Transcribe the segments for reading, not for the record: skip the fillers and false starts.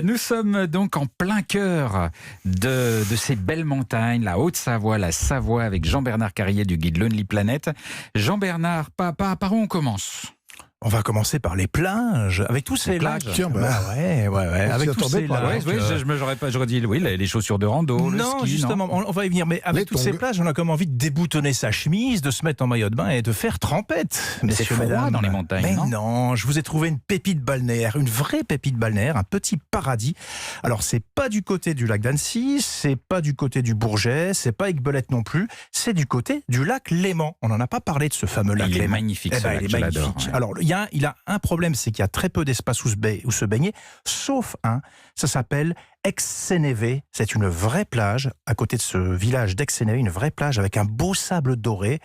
Nous sommes donc en plein cœur de ces belles montagnes, la Haute-Savoie, la Savoie, avec Jean-Bernard Carrier du guide Lonely Planet. Jean-Bernard, par où on commence ? On va commencer par les plages, avec tous ces lacs. Tiens, ouais. Avec tous ces lacs. J'aurais dit oui, les chaussures de rando, le Non, ski, justement, on va y venir. Mais avec toutes ces plages, on a comme envie de déboutonner sa chemise, de se mettre en maillot de bain et de faire trempette. Mais c'est froid dans les montagnes, mais non ? Non, je vous ai trouvé une pépite balnéaire, une vraie pépite balnéaire, un petit paradis. Alors, c'est pas du côté du lac d'Annecy, c'est pas du côté du Bourget, c'est pas Aiguebelette non plus, c'est du côté du lac Léman. On n'en a pas parlé de ce fameux lac Léman. Il est magnifique, ce lac, il est je magnifique. l'adore, ouais. Alors, il a un problème, c'est qu'il y a très peu d'espace où se baigner, sauf un, ça s'appelle Aix-Sénévé. C'est une vraie plage, à côté de ce village d'Aix-Sénévé, une vraie plage avec un beau sable doré,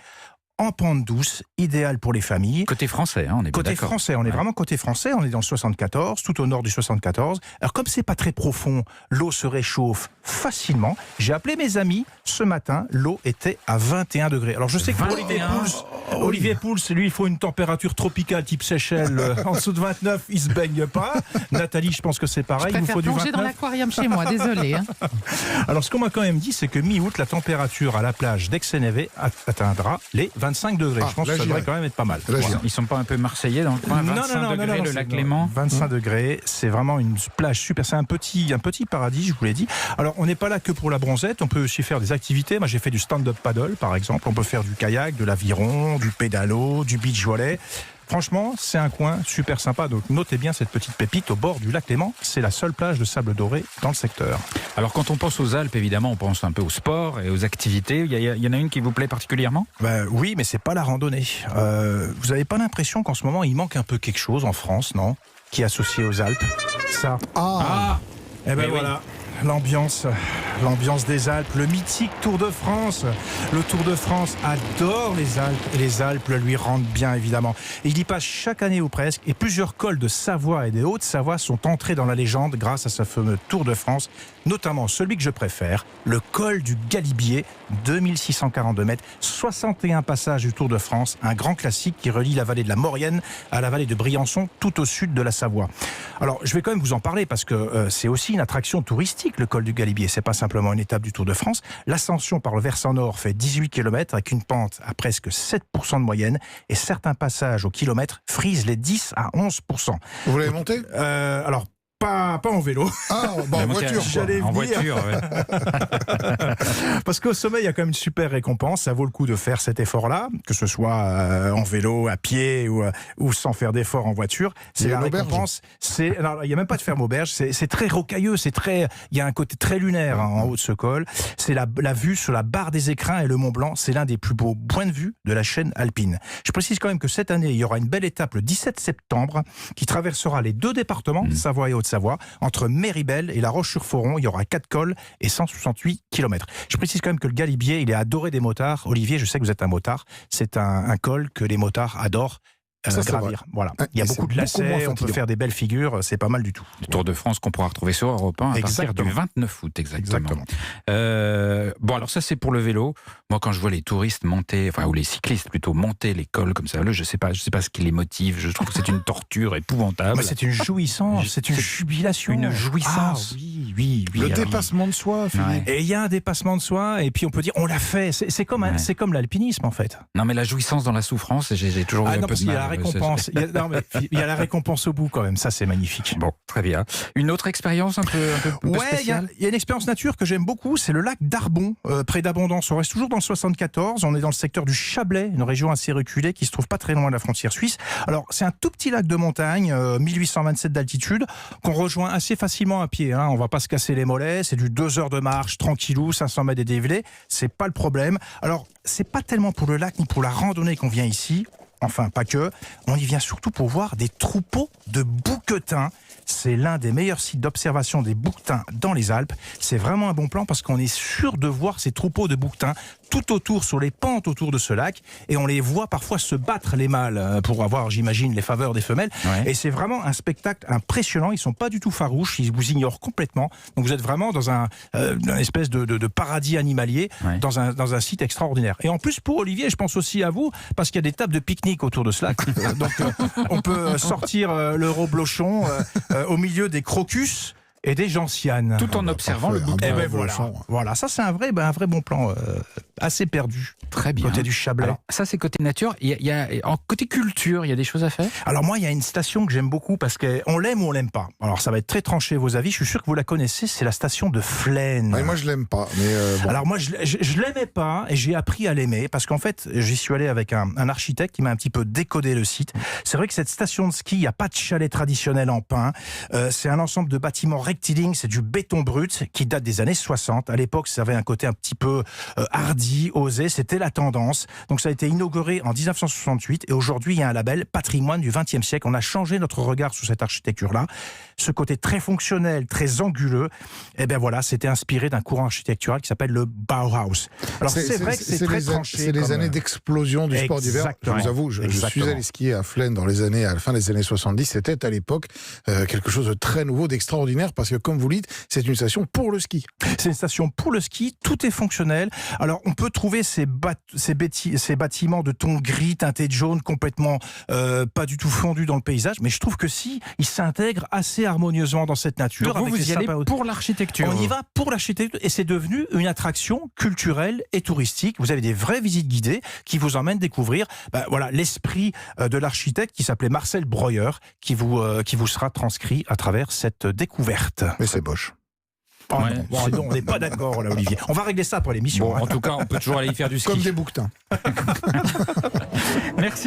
en pente douce, idéal pour les familles. Côté français, on est Côté d'accord. français, on est vraiment côté français, on est dans le 74, tout au nord du 74. Alors comme c'est pas très profond, l'eau se réchauffe facilement. J'ai appelé mes amis ce matin, l'eau était à 21 degrés. Alors je sais que pour Olivier Pouls, lui, il faut une température tropicale type Seychelles. En dessous de 29, il se baigne pas. Nathalie, je pense que c'est pareil. Je Il vous préfère faut du plonger 29. dans l'aquarium chez moi, désolé. Alors ce qu'on m'a quand même dit, c'est que mi-août, la température à la plage d'Aix-Sénévé atteindra les 25 degrés. Je pense que ça devrait quand même être pas mal. Ils sont pas un peu marseillais dans le coin, 25 degrés, le lac Léman. 25 degrés, c'est vraiment une plage super. C'est un petit paradis, je vous l'ai dit. Alors, on n'est pas là que pour la bronzette. On peut aussi faire des activités. Moi, j'ai fait du stand-up paddle, par exemple. On peut faire du kayak, de l'aviron, du pédalo, du beach volley. Franchement, c'est un coin super sympa. Donc, notez bien cette petite pépite au bord du lac Léman. C'est la seule plage de sable doré dans le secteur. Alors, quand on pense aux Alpes, évidemment, on pense un peu au sport et aux activités. Il y en a une qui vous plaît particulièrement ? Oui, mais c'est pas la randonnée. Vous n'avez pas l'impression qu'en ce moment, il manque un peu quelque chose en France, non ? Qui est associé aux Alpes. Ça. Eh ben voilà. L'ambiance des Alpes, le mythique Tour de France. Le Tour de France adore les Alpes et les Alpes le lui rendent bien évidemment. Et il y passe chaque année ou presque et plusieurs cols de Savoie et des Hautes-Savoie sont entrés dans la légende grâce à ce fameux Tour de France, notamment celui que je préfère, le col du Galibier, 2642 mètres, 61 passages du Tour de France, un grand classique qui relie la vallée de la Maurienne à la vallée de Briançon, tout au sud de la Savoie. Alors je vais quand même vous en parler parce que c'est aussi une attraction touristique. Le col du Galibier, c'est pas simplement une étape du Tour de France. L'ascension par le versant nord fait 18 km avec une pente à presque 7% de moyenne et certains passages au kilomètre frisent les 10 à 11%. Vous l'avez monté ? Alors, pas en vélo. En voiture. J'allais en venir. voiture, ouais. Parce qu'au sommet, il y a quand même une super récompense. Ça vaut le coup de faire cet effort-là, que ce soit en vélo, à pied ou sans faire d'effort en voiture. C'est la récompense. Il n'y a même pas de ferme auberge. C'est très rocailleux. Il y a un côté très lunaire en haut de ce col. C'est la vue sur la barre des Écrins et le Mont Blanc. C'est l'un des plus beaux points de vue de la chaîne alpine. Je précise quand même que cette année, il y aura une belle étape le 17 septembre qui traversera les deux départements, Savoie et Haute-Savoie. Entre Méribel et La Roche-sur-Foron, il y aura 4 cols et 168 km. Je précise quand même que le Galibier, il est adoré des motards. Olivier, je sais que vous êtes un motard. C'est un col que les motards adorent. Gravir. Voilà. Il y a beaucoup de lacets, on peut faire des belles figures, c'est pas mal du tout. Le Tour de France qu'on pourra retrouver sur Europe 1 à partir du 29 août, exactement. Bon, alors ça c'est pour le vélo. Moi quand je vois les touristes monter, ou les cyclistes plutôt monter les cols comme ça, là, je sais pas ce qui les motive, je trouve que c'est une torture épouvantable. Mais c'est une jouissance, c'est une jubilation. Une jouissance. Oui. Le dépassement de soi, Philippe. Et il y a un dépassement de soi, et puis on peut dire, on l'a fait. C'est comme l'alpinisme en fait. Non mais la jouissance dans la souffrance, j'ai toujours eu un peu de mal. Récompense. Il y a la récompense au bout quand même, ça c'est magnifique. Bon, très bien. Une autre expérience un peu spéciale. Il y a une expérience nature que j'aime beaucoup, c'est le lac d'Arbon, près d'Abondance. On reste toujours dans le 74, on est dans le secteur du Chablais, une région assez reculée qui se trouve pas très loin de la frontière suisse. Alors c'est un tout petit lac de montagne, 1827 d'altitude, qu'on rejoint assez facilement à pied. On va pas se casser les mollets, c'est du 2 heures de marche, tranquillou, 500 mètres de dénivelé, c'est pas le problème. Alors c'est pas tellement pour le lac ni pour la randonnée qu'on vient ici. Enfin, pas que. On y vient surtout pour voir des troupeaux de bouquetins. C'est l'un des meilleurs sites d'observation des bouquetins dans les Alpes. C'est vraiment un bon plan parce qu'on est sûr de voir ces troupeaux de bouquetins tout autour, sur les pentes autour de ce lac. Et on les voit parfois se battre, les mâles, pour avoir, j'imagine, les faveurs des femelles. Ouais. Et c'est vraiment un spectacle impressionnant. Ils sont pas du tout farouches. Ils vous ignorent complètement. Donc vous êtes vraiment dans une espèce de paradis animalier, dans un site extraordinaire. Et en plus, pour Olivier, je pense aussi à vous, parce qu'il y a des tables de pique-nique autour de ce lac. Donc on peut sortir le reblochon au milieu des crocus et des gentianes. Tout en observant le parfait, bouquin. Et ben bon voilà. champ. Voilà, ça c'est un vrai bon plan, assez perdu. Très bien. Côté du Chablais. Alors, ça, c'est côté nature. En côté culture, il y a des choses à faire. Alors moi, il y a une station que j'aime beaucoup parce qu'on l'aime ou on l'aime pas. Alors ça va être très tranché vos avis. Je suis sûr que vous la connaissez. C'est la station de Flaine. Ouais, moi, je l'aime pas. Mais bon. Alors moi, je l'aimais pas et j'ai appris à l'aimer parce qu'en fait, j'y suis allé avec un architecte qui m'a un petit peu décodé le site. C'est vrai que cette station de ski, il n'y a pas de chalet traditionnel en pin. C'est un ensemble de bâtiments rectilignes, c'est du béton brut qui date des années 60. À l'époque, ça avait un côté un petit peu hardi, osé. C'était la tendance. Donc ça a été inauguré en 1968 et aujourd'hui, il y a un label patrimoine du XXe siècle. On a changé notre regard sur cette architecture-là. Ce côté très fonctionnel, très anguleux, eh bien voilà, c'était inspiré d'un courant architectural qui s'appelle le Bauhaus. Alors c'est vrai que c'est très tranché. C'est les années d'explosion du sport d'hiver. Je vous avoue, je suis allé skier à Flaine à la fin des années 70. C'était à l'époque quelque chose de très nouveau, d'extraordinaire, parce que comme vous dites, c'est une station pour le ski. C'est une station pour le ski, tout est fonctionnel. Alors on peut trouver ces bâtiments de ton gris teinté de jaune complètement pas du tout fondus dans le paysage, mais je trouve que si, ils s'intègrent assez harmonieusement dans cette nature. Donc vous y allez pour l'architecture. On y va pour l'architecture et c'est devenu une attraction culturelle et touristique. Vous avez des vraies visites guidées qui vous emmènent découvrir voilà, l'esprit de l'architecte qui s'appelait Marcel Breuer qui vous sera transcrit à travers cette découverte. Mais c'est Bosch. Oh non, on n'est pas d'accord là, Olivier. On va régler ça pour l'émission. Bon, en tout cas, on peut toujours aller y faire du ski. Comme des bouquetins. Merci.